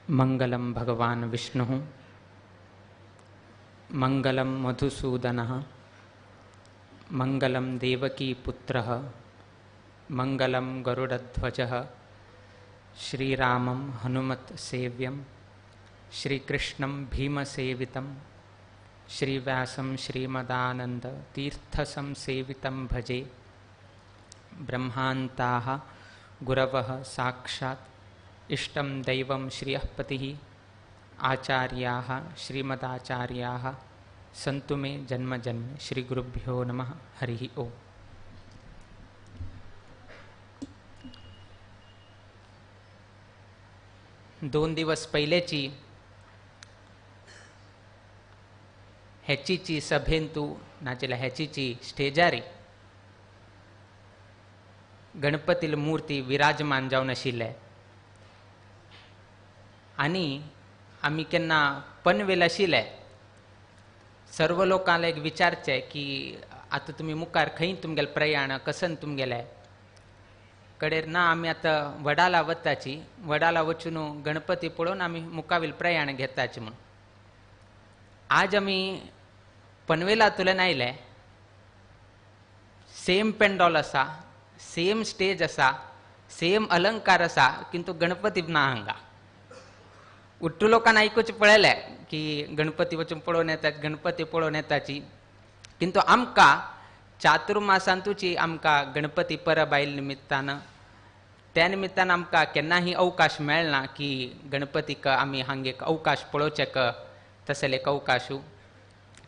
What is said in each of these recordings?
मंगलम भगवान विष्णु मंगलम मधुसूदनः मंगलम देवकी पुत्रः मंगलम गरुडध्वजः श्रीरामं हनुमत् सेव्यं श्रीकृष्णं भीमसेवितं श्रीव्यासं श्रीमदानंद तीर्थसंसेवितं भजे। ब्रह्मान्ताः गुरवः साक्षात् इष्टं दैवं श्रियःपतिः आचार्याः श्रीमदाचार्याः संतु मे जन्म जन्म। श्री गुरुभ्यो नमः। हरि ओम। दोन दिवस पहिलेची ह्याचीची सभेन तू नाचेला ह्याचीची स्टेजारी गणपतीला मूर्ती विराजमान जावन आशिल्ले आणि आम्ही केन्ना पनवेल आशिल्ले सर्व लोकांना एक विचारचे की आता तुम्ही मुखार खंय तुमगेले प्रयाण कसन तुमगेले कडेर ना आम्ही आता वडाला वताची वडाला वचून गणपती पळोवन आम्ही मुखावेल प्रयाण घेताचे म्हणून आज आम्ही पनवेलांतल्यान आयले। सेम पेंडॉल आसा, सेम स्टेज आसा, सेम अलंकार आसा, किंतु गणपती ना हांगा। उट्टू लोकांना आयकूच पळयले की गणपती वचून पळोवन येतात, गणपती पळोवन येताची, किंतु आमकां चातुर्मासांतूची आमकां गणपती परब आयिल्ले निमित्तान त्या निमित्तान आमकां केन्नाही अवकाश मेळना की गणपतीक आमी हांगा एक अवकाश पळोवचेक तसले एक अवकाशू।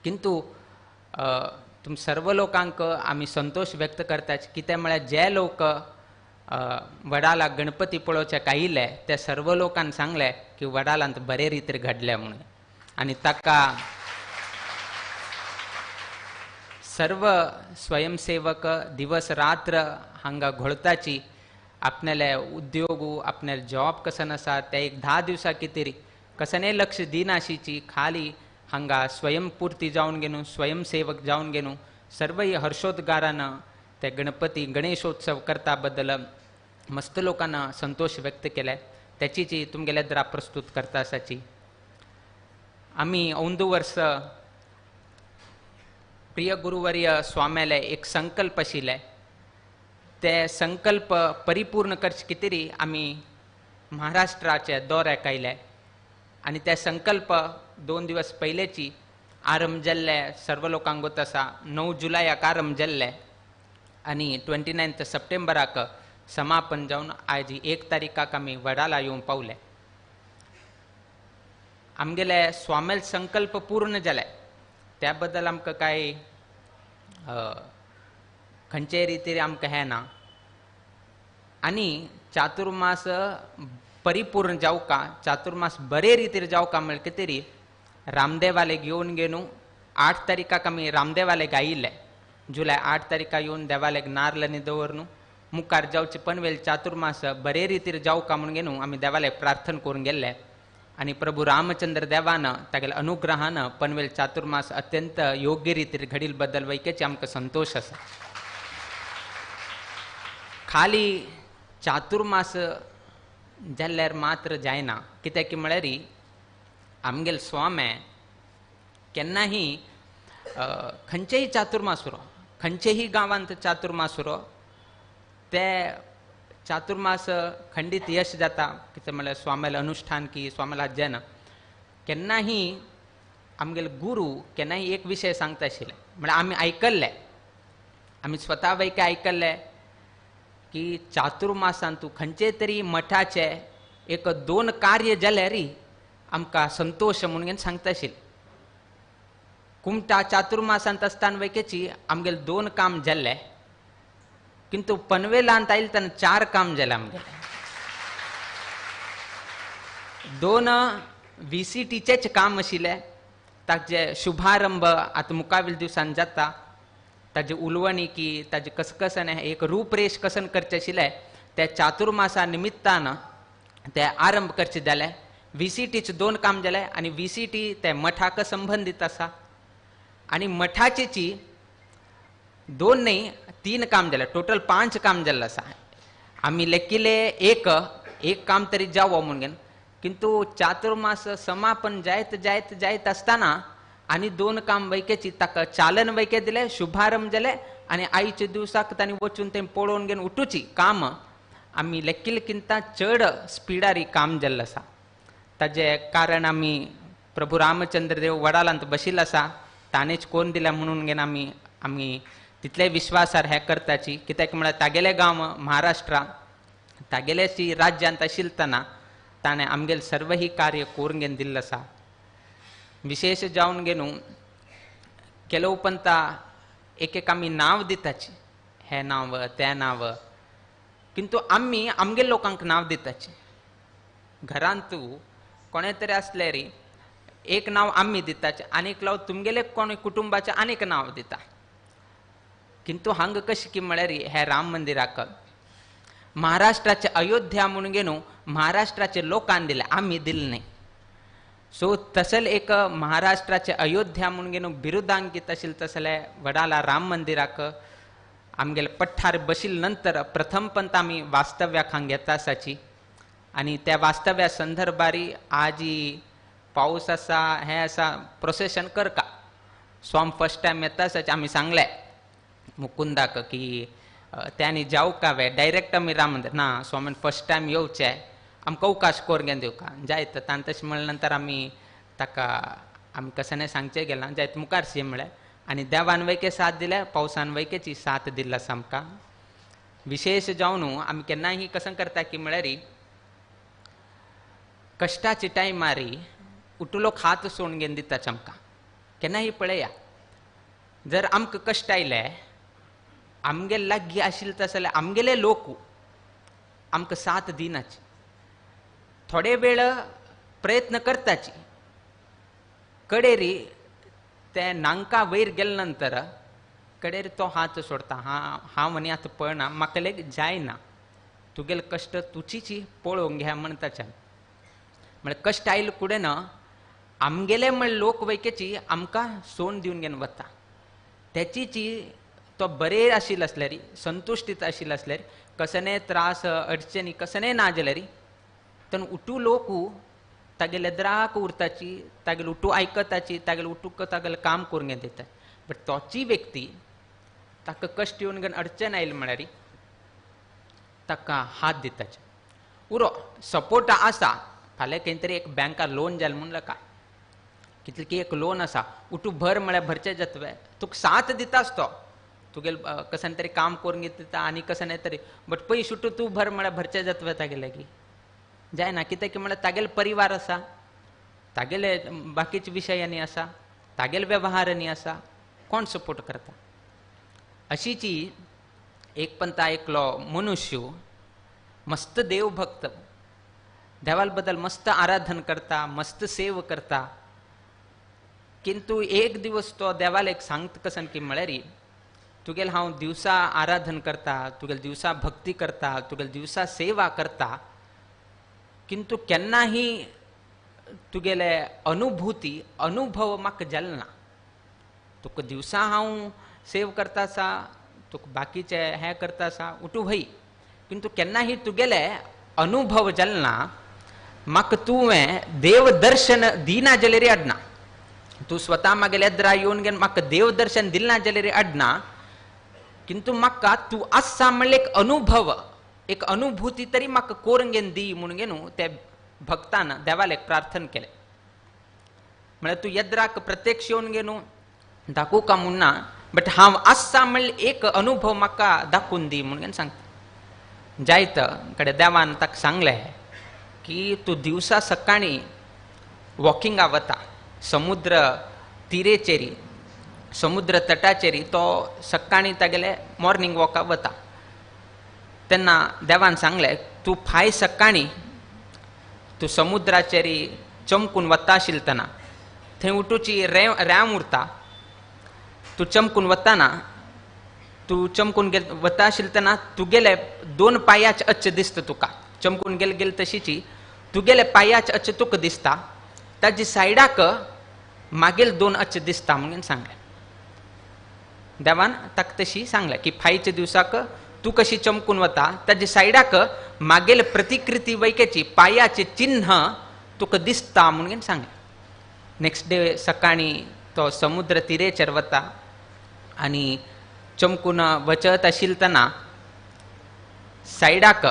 किंतु तुम सर्व लोकांक आमी संतोष व्यक्त करतात कित्याक म्हळ्यार जे लोक वडाला गणपती पळोवचेक आयिल्ले त्या सर्व लोकांनी सांगले की वडालांत बरे रितीर घडले म्हणून आनी ताका सर्व स्वयंसेवक दिवस रात्र हांगा घोळताची आपणाले उद्योगू आपणाले जॉब कसन आसा ते एक 10 दिवसां कितेरी कसने लक्ष दिनाशीची खाली हांगा स्वयंपूर्ती जावन गेनू स्वयंसेवक जावन गेनू सर्व हर्षोद्गारान ते गणपती गणेशोत्सव करता बद्दल मस्त लोकांना संतोष व्यक्त केले। त्याची तुमगेल्या द्रा प्रस्तुत करता आसाची आम्ही औंदू वर्ष प्रिय गुरुवर्य स्वाम्याले एक संकल्प आशिल्ले ते संकल्प परिपूर्ण करचे कितेरी आमी महाराष्ट्राचे दौऱ्याक आयले आनी ते संकल्प 2 दिवस पहिलेची आरंभ जाल्ले सर्व लोकांक गोत आसा। 9 जुलयाक आरंभ जाल्ले आनी 29 सप्टेंबराक समापन जावन आज 1 तारीखाक आमी वडाला येवन पावले। आमगेले स्वामेल संकल्प पूर्ण जाले त्या बद्दल आमकां कांय खंयचे रितीर आमकां हें ना आनी चातुर्मास परिपूर्ण जावका चातुर्मास बरे रितीर जावका म्हळ्यार कितेरी रामदेवालेक येवन गेनू 8 तारीखाक आमी रामदेवालेक आयिल्ले। जुलय 8 तारीखाक येवन देवालेक नारळ आनी दवरून मुखार जावचे पनवेल चातुर्मास बरे रितीर जावका म्हणून गेनू आमी देवालेक प्रार्थना करून गेल्ले आनी प्रभू रामचंद्र देवान तागेले अनुग्रहान पनवेल चातुर्मास अत्यंत योग्य रितीर घडील बद्दल वैकेचे आमकां संतोष आसा। खाली चातुर्मास जाल्यार मात्र जायना कित्याक म्हळ्यार आमगेले स्वामे केन्नाही खंयचेय चातुर्मासुरो खंयचेही गांवांत चातुर्मासुरो ते चातुर्मास खंडीत यश जाता कितें म्हळ्यार स्वामेले अनुष्ठान की स्वामेला जेन केन्नाही आमगेले गुरू केन्नाही एक विशय सांगता आशिल्ले म्हळ्यार आमी आयकल्ले आमी स्वता वैके आयकल्ले की चातुर्मासांतू खंयचे तरी मठाचे 1-2 कार्य जाल्यार आमकां संतोष म्हणून सांगता आशिल्ले। कुमटा चातुर्मासांत आसतना वैकेची आमगेले 2 काम जाल्ले किंतु पनवेलांत आयले तेन्ना 4 काम जाले आमगेले। 2 VCTचेच काम आशिल्ले ताजे शुभारंभ आतां मुखावेल दिवसान जाता ताजे उलवणी की ताजे कसकसन एक रूपरेश कसन करचे आशिल्ले ते चातुर्मासा निमित्तान ते आरंभ करचे जाले। VCTचे 2 काम जाले आनी VCT ते मठाक संबंधित आसा आनी मठाचेची 2 न्ही 3 काम जाले टोटल 5 काम जाल्ले आसा। आमी लेखिले एक काम तरी जावो म्हणून किंतु चातुर्मास समापन जायत असताना आणि 2 काम वैकेची ताका चालन वैके दिले, शुभारंभ दिले आणि आईच्या दिवसाक तांणी वचून ते पळोवन घेवन उठूची काम आम्ही लेक्किलकिंत चड स्पीडारी काम जाल्लें आसा. ताजे कारण आम्ही प्रभू रामचंद्र देव वडालांत बशिल्लो आसा, ताणेच कोण दिला म्हणून घेवन आम्ही तितले विश्वासार हे करताची. कित्याक म्हळ्यार तागेले गांव महाराष्ट्रा, तागेलेची राज्यांत आशिल्तना ताणें आमगेले सर्व ही कार्य करून घेवन दिल्लें आसा. विशेष जावन घेवन केलो पंता एक आमी नांव दिताची, हे नांव ते नांव, किंतु आमी आमगे लोकांक नांव दिताची. घरांत तूं कोणे तरी आसले री एक नांव आमी दिताचे, आनीक लाव तुमगेले कोण कुटुंबाचे आनीक नांव दिता. किंतु हांगा कशें की म्हळ्यार हे राम मंदिराक महाराष्ट्राचे अयोध्या म्हणून घेवन महाराष्ट्राचे लोकांनी दिले, आमी दिले नाही. सो तसल एक महाराष्ट्राचे अयोध्या म्हणून घेवन बिरुदांकीत आशिल्ले तसले वडाला राम मंदिराक आमगेले पठ्ठार बशिल्ले नंतर प्रथम पंत आमी वास्तव्याक हांगा येता आसाची. आणि त्या वास्तव्या संदर्भारी आज पाऊस आसा हे आसा प्रोसेशन करका. सो आमी फर्स्ट टायम येता आसाचे आमी सांगले मुकुंदाक की त्यांनी जाऊ का वे डायरेक्ट आमी राम मंदिर ना, सो आमी फर्स्ट टायम येवचे, आमकां अवकाश करून दिवका जायत. ताणें तशें म्हणले नंतर आमी ताका आमी कशें सांगचें गेलां जायत मुखार शी म्हळें. आनी देवान वैके साथ दिल्या, पावसान वैकेची साथ दिल्ली आसा आमकां. विशेष जावन आमी केन्नाय कशें करता की म्हळ्यार कश्टाचे टायमार उठलोक हात सोडून घेवन दिताचे आमकां. केन्नाय पळया, जर आमकां कश्ट आयले आमगे लागीं आशिल्ले तसले आमगेले लोक आमकां साथ दिनाचे. थोडे वेळ प्रयत्न करताची, कडेरी ते नांका वयर गेले नंतर कडेरी तो हात सोडता. हांव आनी आतां पळना, म्हाका लेक जायना, तुगेले कश्ट तुचीची पळोवंक घ्या म्हणटाचे. म्हळ्यार कश्ट आयले फुडें आमगेले म्हण लोक वैकेची आमकां सोडून दिवन घेवन वता. त्याचीची तो बरे आशिल्लो आसल्यार, संतुश्टीत आशिल्लो आसल्यार, कसले त्रास अडचणी कसले ना जाल्यार तेन्ना उठू लोक तागेले द्राक उरताची, तागेले उठू आयकताची, तागेले उठूक तागेले काम करून घेवन दिता. बट तोची व्यक्ती ताका कश्ट येवन घेवन अडचण आयली म्हळ्यार ताका हात दिताचे. उरो सपोर्ट आसा, फाल्यां खंय तरी एक बँकां लोन जालें म्हणलें काय, कितले की एक लोन आसा, उठू भर म्हळ्यार भरचे जातवे, तुका साथ दिताच तो, तुगेले कशें तरी काम करून दिता आनी कशें तरी. बट पयशे उठू तूं भर म्हळ्यार भरचे जातवे तागेले की जायना. कित्याक की म्हळ्यार तागेले परिवार आसा, तागेले बाकीचे विशयांनी आसा, तागेले वेव्हारांनी आसा, कोण सपोर्ट करता. अशीच एक पंत एकलो मनुष्य मस्त देवभक्त, देवाल बद्दल मस्त आराधन करता, मस्त सेव करता. किंतु एक दिवस तो देवाला एक सांगता कसन की म्हळ्यार तुगेले हांव दिवसा आराधन करता, तुगेले दिवसा भक्ती करता, तुगेले दिवसा सेवा करता, किंतु केन्नाही तुगेले अनुभव म्हाका जाले ना. तुका दिवसा हांव सेव करता आसा, तुका बाकीचे हे करता आसा, उठू भई, किंतु केन्नाही तुगेले अनुभव जाले ना. म्हाका तुवें देव दर्शन दिना जाल्यार अडना. तू स्वता म्हागेले येद्रा येवन घेवन म्हाका देव दर्शन दिलें ना जाल्यार अडना. किंतु म्हाका तूं आसा म्हणल्यार एक अनुभव, एक अनुभूती तरी म्हाका करून घेवन दी म्हणून घेवन त्या भक्तान देवाला एक प्रार्थना केले. म्हळ्यार तूं येद्राक प्रत्यक्ष येवन घेवन दाखोवं का म्हूण ना, बट हांव आसा म्हणल्यार एक अनुभव म्हाका दाखोवन दी म्हणून घेवन सांगता. जायत कडेन देवान ताका सांगलें की तूं दिवसा सकाळी वॉकिंगा वता, समुद्र तिरेचेरी, समुद्र तटाचेरी तो सकाळी तागेले मॉर्निंग वॉकाक वता. तेन्ना देवान सांगलें तूं फाय सकाळी तूं समुद्राचेरी चमकून वता आशिल्लतना थंय उठूची रेंव उरता. तूं चमकून वताना, तूं चमकून वता आशिल्लतना तुगेले 2 पांयाचे अच्छे दिसता तुका. चमकून गेले तशीची तुगेले पांयाचे अच्छे तुका दिसता, ताजी सायडाक मागेल 2 अच्छे दिसता म्हणून सांगलें. देवान ताका तशी सांगलें की फायच्या दिवसाक तूं कशी चमकून वता ताजे सायडाक मागेल प्रतिकृती वैकेची पांयाचे चिन्ह तुका दिसता म्हणून सांगलें. नेक्स्ट डे सकाळी तो समुद्र तिरेचेर वता आनी चमकून वचत आशिल्लतना सायडाक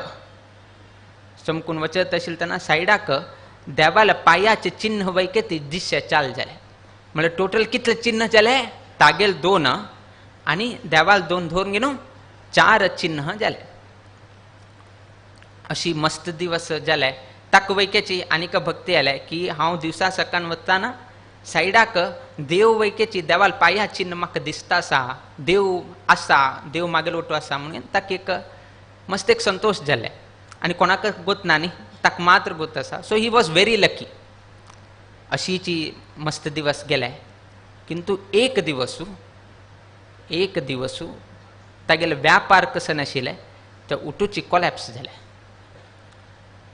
चमकून वचत आशिल्लतना सायडाक देवाला पायाचे चिन्ह वयके ती दिश्य चाल जाले. म्हळ्यार टोटल कितले चिन्ह जाले? तागेल 2 आनी देवाल 2 धरून घेवन 4 चिन्ह जाले. अशी मस्त दिवस जाले. ताका वयकेची आनीक भक्ती आल्या की हांव दिवसा सकाळ वतना सायडाक देव वयकेची देवाल पाया चिन्ह म्हाका दिसता आसा, देव आसा, देव मागेल वटू आसा म्हणून ताका एक मस्त एक संतोष जाले. आनी कोणाक गोत ना न्ही, ताका मात्र गोत आसा. So he was very lucky. अशीची मस्त दिवस गेले. किंतु एक दिवस तागेले व्यापार कसो नाशिल्ले ते उठूची कोलॅप्स जाले.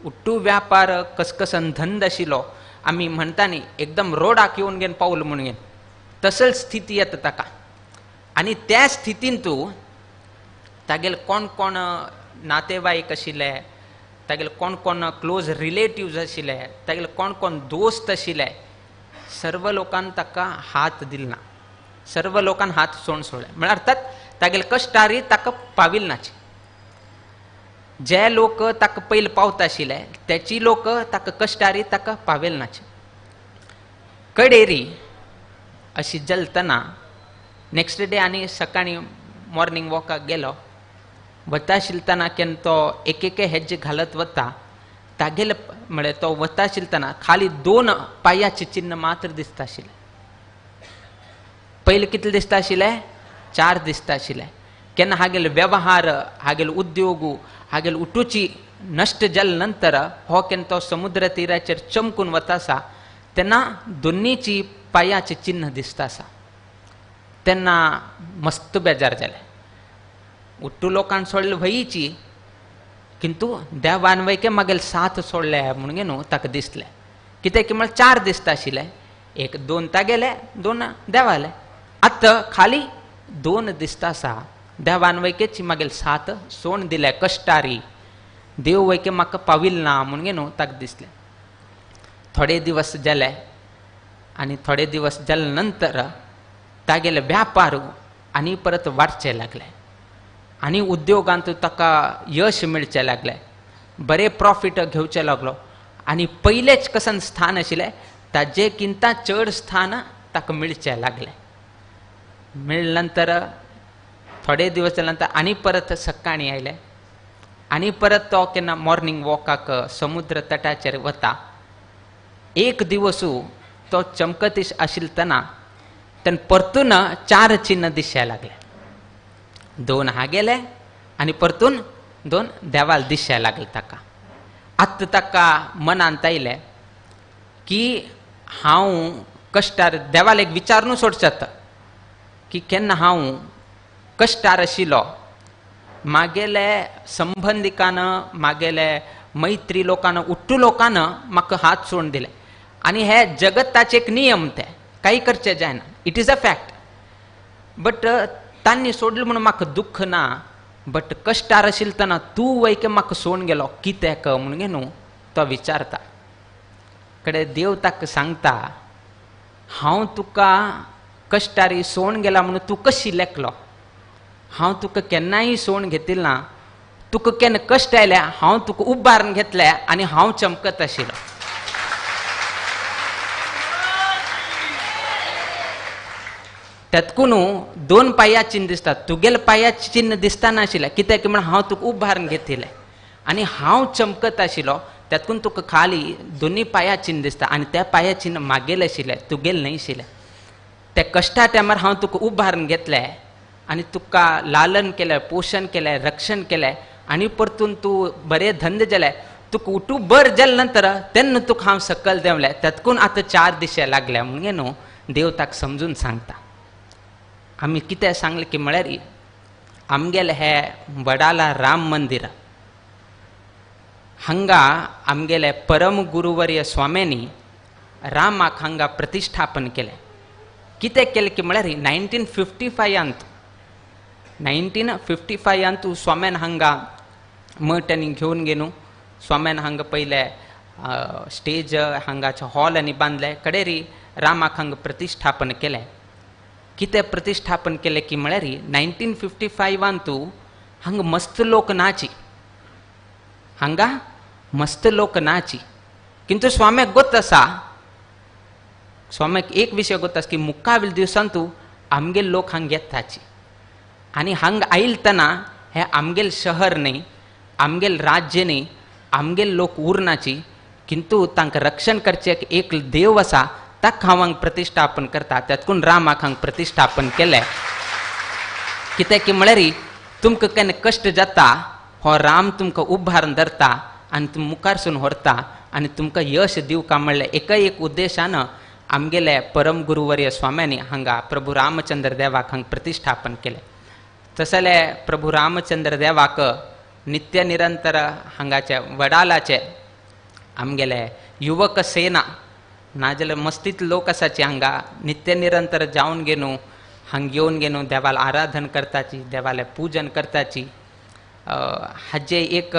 उट्टू व्यापार कसकसन धंद आशिल्लो आमी म्हणटा न्ही एकदम रोडाक येवन घेवन पावलो म्हणून घेवन तसली स्थिती येता ताका. आनी त्या स्थितीन तूं तागेले कोण कोण नातेवाईक आशिल्ले, तागेले कोण कोण क्लोज रिलेटिव्ज आशिल्ले, तागेले कोण कोण दोस्त आशिल्ले, सर्व लोकांनी ताका हात दिलना. सर्व लोकांनी हात सोडून सोडले. म्हळ्यार अर्थात तागेले कश्टारी ताका पाविल नाचे. जे लोक ताका पयलीं पावता आशिल्ले त्याची लोक ताका कश्टारी ताका पावेल नाचे. कडेरी अशी जलतना नेक्स्ट डे आनी सकाळी मॉर्निंग वॉकाक गेलो. वता आशिल्लतना केन्ना तो एक हेज्जे घालत वता तागेले म्हळ्यार तो वता आशिल्लतना खाली 2 पायाचे चिन्ह मात्र दिसता आशिल्ले. पयलीं कितले दिसता आशिल्ले? 4 दिसता आशिल्ले. केन्ना हागेले वेवहार, हागेले उद्योग, हागेले उठूची नश्ट जाले नंतर हो केन्ना तो समुद्र तीराचेर चमकून वता आसा तेन्ना दोनीची पायाचे चिन्ह दिसता आसा. तेन्ना मस्त बेजार जाले. उट्टू लोकांनी सोडले वयची किंतु देवान वयके मागेल 7 सोडले म्हणून न्हू ताका दिसले. कित्याक की म्हळ्यार 4 दिसता आशिल्ले. 2 तागेले 2 देवाले. आतां खाली 2 दिसता आसा. देवान वयकेची मागेल 7 सोडून दिले. कश्टारी देव वयके म्हाका पाविल ना म्हणून न्हू ताका दिसले. थोडे दिवस जाले आनी थोडे दिवस जाले नंतर तागेले व्यापार आनी परत वाडचे लागले आनी उद्योगांत ताका यश मेळचे लागले. बरे प्रॉफिट घेवचे लागलो आनी पयलेच कसन स्थान आशिल्ले ताजे किंता चड स्थान ताका मेळचे लागले. मेळ्ळे नंतर थोडे दिवस जाले नंतर आनी परत सकाळी आयले आनी परत तो केन्ना मॉर्निंग वॉकाक समुद्र तटाचेर वता. एक दिवस तो चमकत आशिल्लतना तेन्ना परतून 4 चिन्ह दिसचे लागले. 2 हागेले आनी परतून 2 देवाल दिसचे लागले ताका. आत्ता ताका मनांत आयलें की हांव कश्टार देवाल एक विचारून सोडचें की केन्ना हांव कश्टार आशिल्लो मागेले संबंधिकान, मागेले मैत्री लोकान, उट्टू लोकान म्हाका हात सोडून दिले आनी हे जगताचे एक नियम, ते काही करचे जायना. It is a fact. But तांणी सोडले म्हणून म्हाका दुख्ख ना. बट कश्टार आशिल्लतना तूं वयके म्हाका सोडून गेलो कित्याक म्हणून न्हू तो विचारता. कडेन देव ताका सांगता हांव तुका कश्टारी सोडून गेला म्हणून तूं कशी लेखलो. हांव तुका केन्नाय सोडून घेतिल ना. तुका केन्ना कश्ट आयले हांव तुका उबारून घेतले आनी हांव चमकत आशिल्लो. त्यातकून 2 पाया चिन्ह दिसतात. तुगेले पायाचे चिन्ह दिसता नाशिल्ले कित्याक म्हण हांव तुका उबारून घेतिल्लें आनी हांव चमकत आशिल्लो. त्यातकून तुका खाली 2 पाया चिन्ह दिसता आनी त्या पाया चिन्ह मागेले आशिल्ले, तुगेले न्हय आशिल्ले. त्या कश्टा टायमार हांव तुका उबारून घेतलें आनी तुका लालन केलें, पोशण केलें, रक्षण केलें आनी परतून तूं बरें धंद जालें. तुका उठू बर जाले नंतर तेन्ना तुका हांव सकयल देंवलें. त्यातकून आतां 4 दिशे लागल्या म्हणून न्हू देव ताका समजून सांगता. आमी कितें सांगलें की म्हळ्यार आमगेलें हे वडाला राम मंदिर हांगा आमगेले परम गुरुवर्य स्वाम्यांनी रामाक हांगा प्रतिश्ठापन केलें. कितें केलें की म्हळ्यार 1955 स्वाम्यान हांगा मठ आनी घेवन गेलो. स्वाम्यान हांगा पयले स्टेज हांगाचे हॉल आनी बांदले कडेरी रामाक हांगा प्रतिश्ठापन केलें. कितें प्रतिश्ठापन केलें की म्हळ्यार 1955 तू हांगा मस्त लोक नाची, हांगा मस्त लोक नाची. किंतु स्वाम्याक गोत आसा, स्वाम्याक एक विशय गोत आसा की मुक्कावील दिवसांतू आमगेल लोक हांगा येताची आनी हांगा आयिल तना हे आमगेल शहर न्ही, आमगेल राज्य न्ही, आमगेल लोक उरनाची, किंतु तांकां रक्षण करचें एक देव आसा ताका हांव हांगा प्रतिश्ठापन करता. तातूंत रामाक हांगा प्रतिश्ठापन केलें. कित्याक की म्हळ्यार तुमकां केन्ना कश्ट जाता हो राम तुमकां उबारून धरता आनी तुमी मुखारसून व्हरता आनी तुमकां यश दिवका म्हणलें एका एक उद्देशान आमगेले परम गुरुवर्य स्वाम्यांनी हांगा प्रभू रामचंद्र देवाक हांगा प्रतिश्ठापन केलें. तशें जाल्यार प्रभू रामचंद्र देवाक नित्य निरंतर हांगाचे वडालाचे आमगेले युवक सेना नाजाल्यार मस्तीत लोक आसाचे हांगा नित्य निरंतर जावन गेनू हांगा येवन गेनू देवाला आराधन करताची, देवाले पूजन करताची. हाजे एक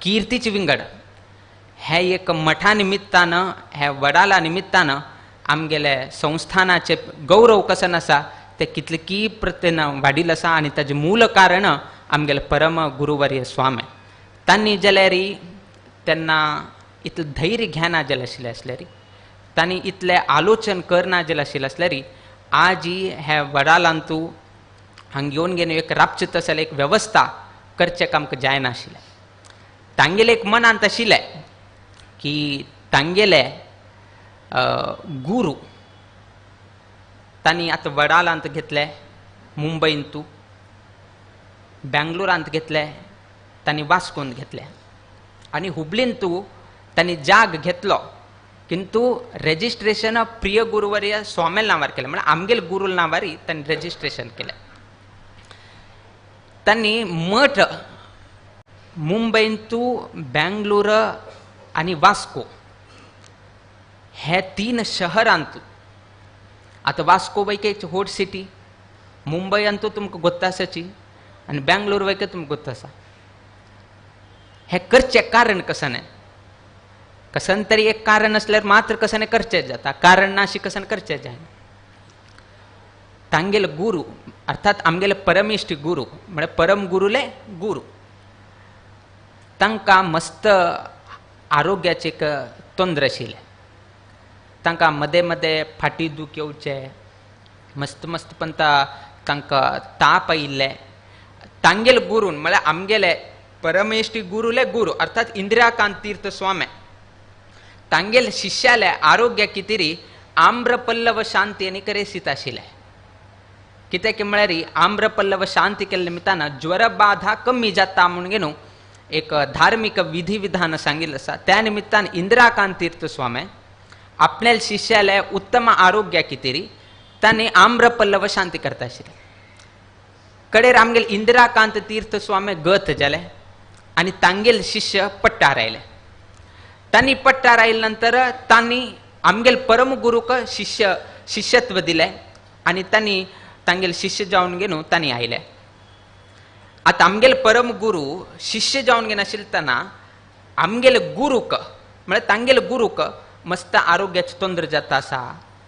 किर्तीचे विंगड हे एक मठा निमित्तान हे वडाला निमित्तान आमगेले संस्थानाचे गौरव कसन आसा ते कितले की प्रत्येन वाडील आसा. आनी ताजें मूल कारण आमगेले परम गुरुवर्य स्वामी तांणी जाल्यार तेन्ना इतलें धैर्य घेना जालें आशिल्लें आसल्यार तांणी इतलें आलोचन करना जालें आशिल्लें आसल्यार आज हे वडालांतू हांगा येवन घेवन एक राबचें तशें एक वेवस्था करचें आमकां जायना आशिल्लें. तांगेले एक मनांत आशिल्लें की तांगेले गुरू तांणी आतां वडालांत घेतले, मुंबईंतू बेंगलोरांत घेतले, तांणी वास्कोंत घेतले आनी हुबलींतू तांणी जाग घेतलो. किंतु रेजिस्ट्रेशन प्रिय गुरुवर्य स्वामेल नांवार केलें, म्हणजे आमगेल गुरू नांवार तांणी रेजिस्ट्रेशन केलें. तांणी मठ मुंबईंतू बेंगलोर आनी वास्को हे 3 शहरांतू, आतां वास्को वयके एक व्हड सिटी, मुंबय अंतू तुमकां गोत्ता आसाची आनी बेंगलोर वयके तुमकां गोत्ता आसा. हे करचें कारण कसन कसन तरी एक कारण असल्यार मात्र कसन करचें जाता, कारण नाशी कसन करचें जायना. तांगेले गुरू अर्थात आमगेले परमेश्टी गुरू म्हळ्यार परम गुरुले गुरू तांकां मस्त आरोग्याचे एक तोंदर आशिल्ले. तांकां मदें मदें फाटी दूख येवचे, मस्त मस्त पंता तांकां ताप आयिल्ले. तांगेले गुरून म्हळ्यार आमगेले परमेश्टी गुरुले गुरू अर्थात इंदिराकांत तीर्थ स्वामी तांगेले शिष्याले आरोग्य कितेरी आम्रपल्लव शांती आनी करेसीत आशिल्ले. कित्याक म्हळ्यार आम्रपल्लव शांती केले निमित्तान ज्वर बाधा कमी जाता म्हणून घेवन एक धार्मिक विधी विधान सांगिल्लें आसा. त्या निमित्तान इंदिराकांत तीर्थ स्वामी आपल्या शिष्याले उत्तम आरोग्य कितेरी तांणी आम्रपल्लव शांती करता आशिल्ले. कडेर आमगेले इंदिराकांत तीर्थ स्वामी गत जाले आनी तांगेले शिष्य पट्टार आयले. तांणी पट्टार आयिल्ले नंतर तांणी आमगेले परम गुरूक शिष्यत्व दिलें आनी तांणी तांगेले शिष्य जावन घेवन तांणी आयले. आतां आमगेले परम गुरू शिष्य जावन घेवन आशिल्ले आमगेले गुरूक म्हळ्यार तांगेले गुरूक मस्त आरोग्याची तोंदर जाता आसा,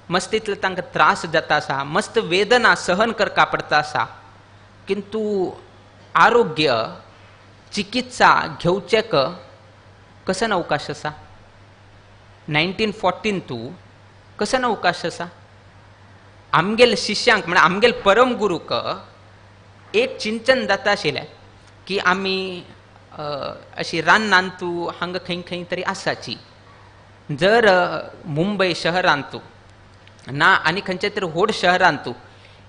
मस्त इतले तांकां त्रास जाता आसा, मस्त वेदना सहन करका पडटा आसा. किंतु आरोग्य चिकित्सा घेवचेक कसन अवकाश आसा. 1914 कसन अवकाश आसा. आमगेले शिष्यांक म्हळ्यार आमगेले परम गुरूक एक चिंतन जाता आशिल्लें की आमी अशी रानांतू हांगा खंय खंय तरी आसाची. जर मुंबय शहरांतू ना आनी खंयच्या तरी व्हड शहरांतू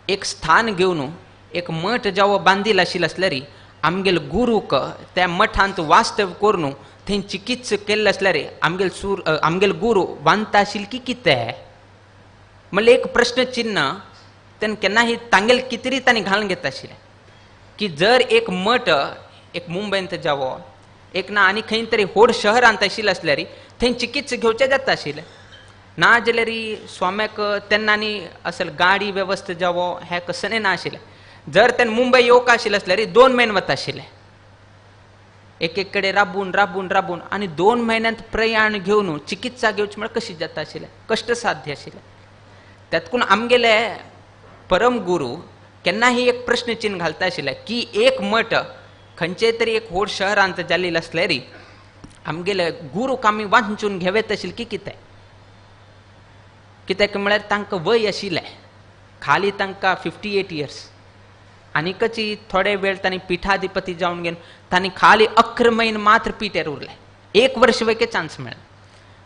एक स्थान घेवन एक मठ जावो बांदील आशिल्लो आसल्यार आमगेले गुरूक त्या मठांत वास्तव करून थंय चिकित्सा केल्ले आसल्यार आमगेले गुरू वांता आशिल्ले की कितें म्हणले एक प्रश्न चिन्ह तेन्ना केन्नाय तांगेले कितेंय तांणी घालून घेता आशिल्लें की जर एक मठ एक मुंबयंत जावो एक ना आनी खंय तरी व्हड शहरांत आशिल्लें आसल्यार थंय चिकित्सा घेवचें जाता आशिल्लें. ना जाल्यार स्वाम्याक तेन्ना आनी असल गाडी वेवस्था जावो हें कसलें ना आशिल्लें. जर तेन्ना मुंबय येवंक आशिल्लें आसल्यार 2 म्हयने वता आशिल्ले. एक एक कडे राबून राबून राबून आणि 2 महिन्यांत प्रयाण घेऊन चिकित्सा घेवची म्हळ्यार कशी जाता आशिल्लें, कष्ट साध्य आशिल्लें. त्यातकून आमगेले परम गुरू केन्नाही एक प्रश्नचिन्ह घालता आशिल्ले की एक मठ खंयचे तरी एक व्हड शहरांत जाल्लेले आसल्यार आमगेले गुरूक आमी वांचून घेवेत आशिल्ले की कित्याक म्हळ्यार तांकां वय आशिल्लें, खाली तांकां 58 इयर्स. आनीकची थोडे वेळ तांणी पीठाधिपती जावन घेवन तांणी खाली 11 म्हयने मात्र पिठेर उरले. 1 वर्ष वयके चान्स मेळ्ळा.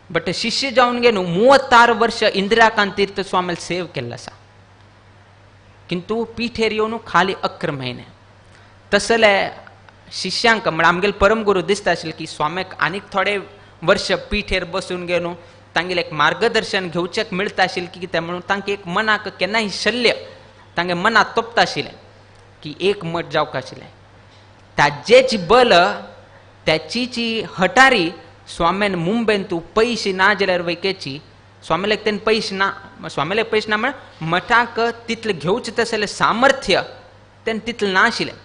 बट शिष्य जावन घेवन 36 वर्ष इंदिराकांत तीर्थ स्वामील सेव केल्लो आसा. किंतु पिठेर येवन खाली 11 म्हयने. तसले शिष्यांक म्हळ्यार आमगेले परम गुरू दिसता आशिल्ले की स्वामीक आनीक थोडे वर्ष पिठेर बसून घेवन तांगेलें एक मार्गदर्शन घेवचें मेळटा आशिल्लें की कितें म्हणून तांकां एक मनाक केन्नाय शल्य तांगे मनांत तोपता आशिल्लें की एक मठ जावंक आशिल्लें. ताजेच बल त्याची जी हटारी स्वामीन मुंबयन तूं पयशे ना जाल्यार वयकेची स्वामीलेक तेन पयशे ना, स्वामीले पयशे ना म्हळ्यार मठाक तितलें घेवचें तसलें सामर्थ्य तेन तितलें ना आशिल्लें.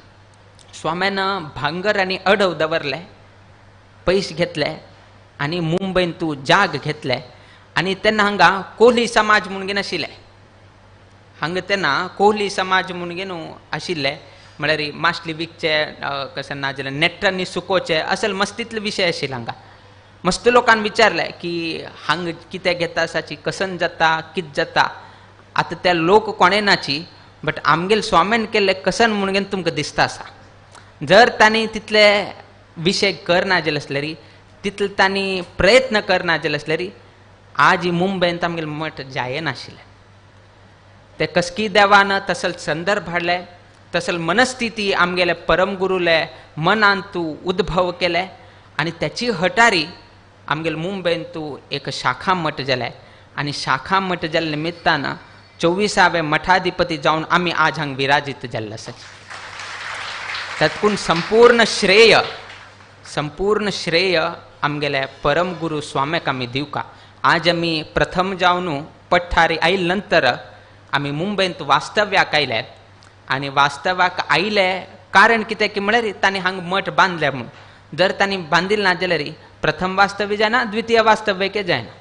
स्वामीन भांगर आनी अडव दवरले, पयशे घेतले आनी मुंबयन तूं जाग घेतले. आनी तेन्ना हांगा कोहली समाज म्हूण घेवन आशिल्ले. हांगा तेन्ना कोहली समाज म्हूण घेवन आशिल्ले म्हळ्यार माशली विकचे कशें ना जाल्यार नेट्टांनी सुकोवचे असल मस्तीतले विशय आशिल्ले. हांगा मस्त लोकांनी विचारले की हांगा कितें घेता आसाची कसन जाता कितें जाता. आतां ते लोक कोणें नाची बट आमगेले स्वामीन केल्ले कसन म्हूण घेवन तुमकां दिसता आसा. जर तांणी तितले विशय करना जाल्यार आसल्यार तितले तांणी प्रयत्न करना जाल्यार आसल्यार आज मुंबयन आमगेले मठ जाये नाशिल्ले. ते कसकी देवान तसल संदर्भ हाडले, तसल मनस्थिती आमगेले परम गुरुले मनांत तूं उद्भव केले आनी त्याची हटारी आमगेले मुंबयन तूं एक शाखा मठ जाले. आनी शाखा मठ जाल्ले निमित्तान 24वे मठाधिपती जावन आमी आज हांगा विराजीत जाल्ले आसा. तातूंत संपूर्ण श्रेय आमगेले परम गुरू स्वामीक आमी दिवका. आज आमी प्रथम जावन पठ्ठारी आयिल्ले नंतर आमी मुंबयंत वास्तव्याक आयले आनी वास्तव्याक आयले कारण कितें की म्हळ्यार तांणी हांगा मठ बांदले म्हूण. जर तांणी बांदिल्ले ना जाल्यार प्रथम वास्तव्य जायना, द्वितीय वास्तव्यके जायना.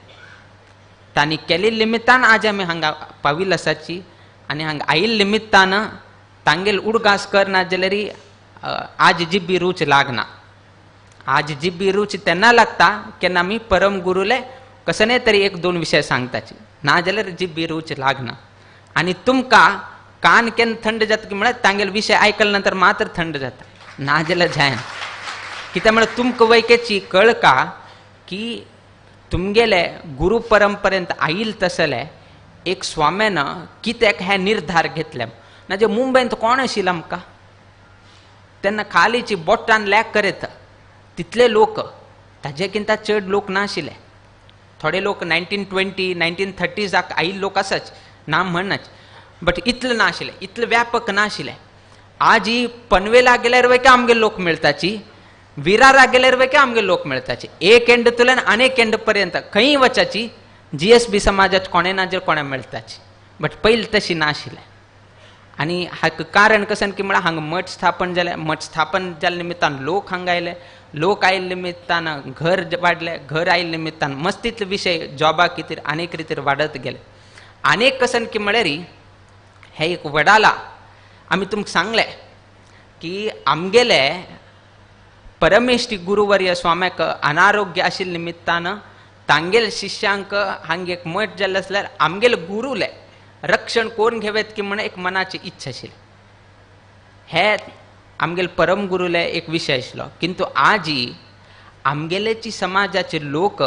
तांणी केले निमित्तान आज आमी हांगा पाविल्ले आसाची आनी हांगा आयिल्ले निमित्तान तांगेल उडगास करना जाल्यार आज जिब्बी रूच लागना. आज जिब्बी रूच तेन्ना लागता केन्ना आमी परम गुरुले कसने तरी 1-2 विशय सांगताची, ना जाल्यार जिब्बी रूच लागना. आनी तुमकां कान केन्ना थंड जाता की म्हळ्यार तांगेले विशय आयकले नंतर मात्र थंड जाता, ना जाल्यार जायना. कित्याक म्हळ्यार तुमकां वयकेची कळका की तुमगेले गुरू परंपरेंत आयिल्ले तसले एक स्वामीन कित्याक हे निर्धार घेतले. ना जे मुंबयंत कोण आशिल्लो आमकां तेन्ना खालीची बोटान लॅक करीत तितले लोक, ताजेकिंता चड लोक नाशिल्ले. थोडे लोक 1920 1930s आयिल्ले लोक आसाच, ना म्हणनाच, बट इतले नाशिल्ले, इतले व्यापक नाशिल्ले. आज ही पनवेला गेल्यार वयके आमगे लोक मेळटाची, विरारा गेल्यार वयके आमगे लोक मेळटाची. एक एंड तुल्यान अनेक एंड पर्यंत खंय वचाची GSB समाजाचे कोणे ना जाल्यार कोणे मेळटाची. बट पयलीं तशी नाशिल्ले. आनी हाका कारण कसन की म्हळ्यार हांगा मठ स्थापन जाले. मठ स्थापन जाल्ले निमित्तान लोक हांगा आयले. लोक आयिल्ले निमित्तान घर वाडले. घर आयिल्ले निमित्तान मस्तीतले विशय जॉबा कितें अनेक रितीर वाडत गेले. अनेक कसन की म्हळ्यार हे एक वडाला आमी तुमकां सांगले की आमगेले परमेश्टी गुरुवर्य स्वाम्याक अनारोग्य आशिल्ले निमित्तान तांगेले शिष्यांक हांगा एक मठ जाल्ले आसल्यार आमगेले गुरुले रक्षण कोण घेवेत की म्हण एक मनाची इच्छा आशिल्ली. हे आमगेले परम गुरुले एक विशय आशिल्लो. किंतु आज आमगेलेची समाजाचे लोक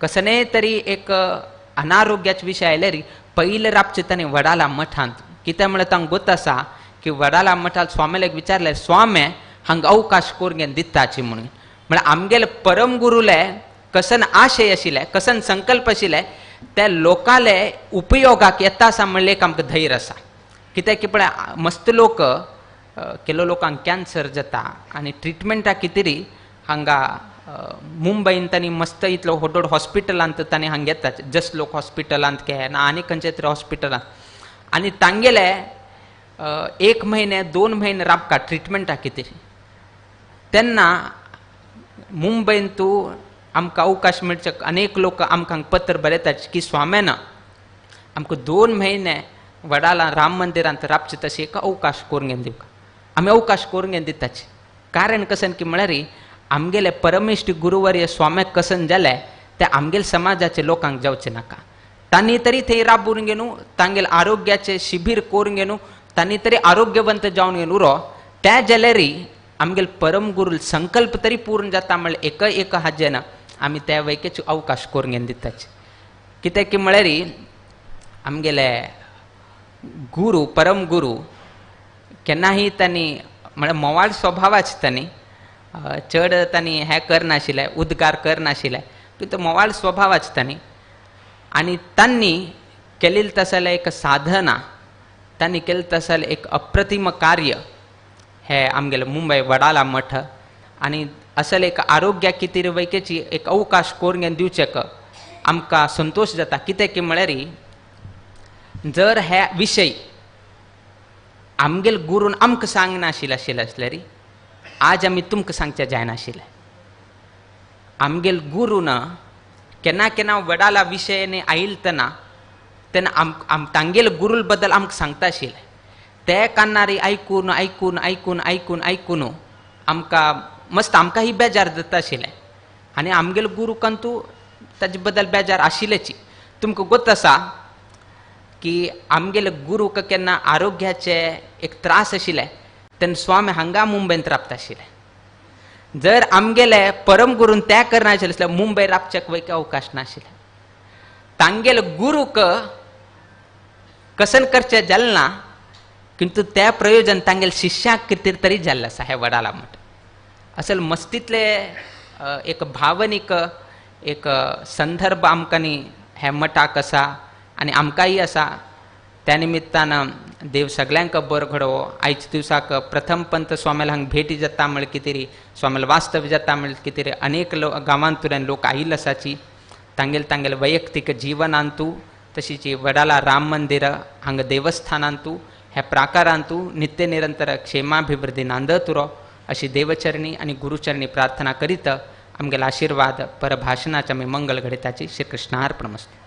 कसने तरी एक अनारोग्याचे विशय आयल्यार पयले राबचे तांणी वडाला मठांत. कित्याक म्हळ्यार तांकां गोत आसा की वडाला मठांत स्वामीलेक विचारले स्वामी हांगा अवकाश करून दिताची म्हणून. म्हळ्यार आमगेले परम गुरुले कसन आशय आशिल्ले, कसन संकल्प आशिल्ले त्या लोकाले उपयोगाक येता आसा म्हणले एक आमकां धैर्य आसा. कित्याक की पळय मस्त लोक केलो लोकांक कॅन्सर जाता आनी ट्रिटमेंटा कितें हांगा मुंबईन तांणी मस्त इतलो व्हड व्हड हॉस्पिटलांत तांणी हांगा येतात. जस्ट लोक हॉस्पिटलांत के ना आनी खंयचे तरी हॉस्पिटलांत आनी तांगेले 1 म्हयने 2 म्हयने राबका ट्रिटमेंटा कितें तेन्ना मुंबईन तू आमकां अवकाश मेळचे अनेक लोक आमकां पत्र बरयतात की स्वाम्यान आमकां 2 म्हयने वडाला राम मंदिरांत राबचे तशें एक अवकाश करून घेवन दिवका. आमी अवकाश करून घेवन दिताचे. कारण कसन की म्हळ्यार आमगेले परमेश्टी गुरुवर्य स्वाम्याक कसन जाले ते आमगेल समाजाचे लोकांक जावचे नाका. तांणी तरी थंय राबून घेवन तांगेल आरोग्याचे शिबीर करून घेवन तांणी तरी आरोग्यवंत जावन घेवन उरो त्या जाल्यार आमगेल परम गुरू संकल्प तरी पूर्ण जाता म्हळ्यार एक हाजेन आमी त्या वैकेचे अवकाश करून घेवन दिताचे. कित्याक की म्हळ्यार आमगेले गुरू परम गुरू केन्नाही तांणी म्हळ्यार मोवाळ स्वभावाचे तांणी चड तांणी हें करनाशिल्ले उद्गार करनाशिल्ले तो मोवाळ स्वभावाचे तांणी आनी तांणी केलेली तसले एक साधना तांणी केलें तसले एक अप्रतिम कार्य हे आमगेले मुंबई वडाला मठ आनी असले एक आरोग्या कितें वैकेची एक अवकाश करून घेवन दिवचेक आमकां संतोश जाता. कित्याक की म्हळ्यार जर हे विशय आमगेल गुरून आमकां सांगनाशिल्ले आसल्यार आज आमी तुमकां सांगचें जायनाशिल्लें. आमगेल गुरून केन्ना केन्ना वडाला विशयानी आयिल्तना तेन्ना तांगेल गुरूल बद्दल आमकां सांगता आशिल्ले. ते कान्नारी आयकून आयकून आयकून आयकून आयकून आमकां मस्त आमकांय बेजार जाता आशिल्लें आनी आमगेल गुरूकांतू ताजे बद्दल बेजार आशिल्लेची. तुमकां गोत आसा की आमगेले गुरूक केन्ना आरोग्याचे एक त्रास आशिल्ले तेन्ना स्वामी हांगा मुंबयंत राबता आशिल्ले. जर आमगेले परम गुरून त्या करनाशिल्ले जाल्यार मुंबय राबच्याक वैके अवकाश नाशिल्ले. तांगेले गुरूक कसन करचें जालें ना किंतु त्या प्रयोजन तांगेल शिष्याक कितें तरी जाल्लें आसा हे वडाला मठ. असल मस्तीतले एक भावनीक एक संदर्भ आमकां हे मठाक आसा आनी आमकांय आसा. त्या निमित्तान देव सगळ्यांक बरो घडोवो. आयच्या दिवसाक प्रथम पंत स्वामीला हांगा भेटी जाता म्हळ्यार कितें स्वामीला वास्तव जाता म्हळ्यार कितें अनेक गांवांतल्यान लोक आयिल्ले आसाची. तांगेल वैयक्तीक जिवनांतू तशीच वडाला राम मंदिर हांगा देवस्थानांतू ह्या प्राकारांतू नित्य निरंतर क्षेमाभिवृद्धी नांदत उरो अशी देवचरणी आनी गुरुचरणी प्रार्थना करीत आमगेले आशीर्वाद परभाषणाचे आमी मंगल घडयताची. श्री कृष्णार्पणमस्तु.